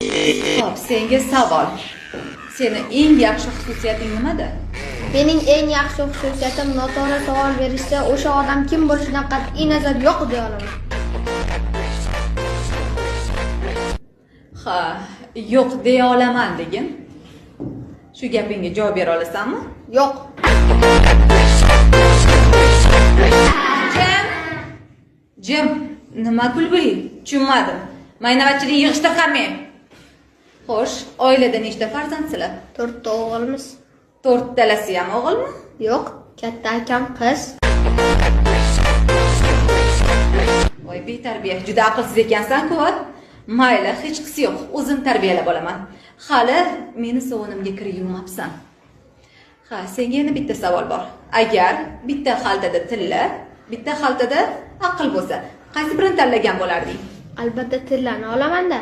Xo'p, senga savol. Seni eng yaxshi xususiyating nimada? Mening eng yaxshi xususiyatim noto'g'ri savol berishsa, o'sha odam kim bo'lishidan qat'iy nazar yo'q deya olaman. Ha, yo'q deya olaman degin. Shu gapingga javob bera olasanmi? Yo'q. Jim, nima kulbi? Tushunmadim. Maynavatchilik yig'ishda qami. Xo'sh, oilada nechta farzandsizlar? 4 ta o'g'ilmiz. 4 talasi ham o'g'ilmi? Yo'q, katta akam qiz. Voy betarbiya, juda aqlsiz ekansan-ku. Mayli, hech qisi yo'q. O'zim tarbiyalab olaman. Hali meni sovunimga kir yuvmabsan. Ha, senga yana bitta savol bor. Agar bitta xaltada tilla, bitta xaltada aql bo'lsa, qaysi birini tanlagan bo'larding? Albatta tillani olaman-da.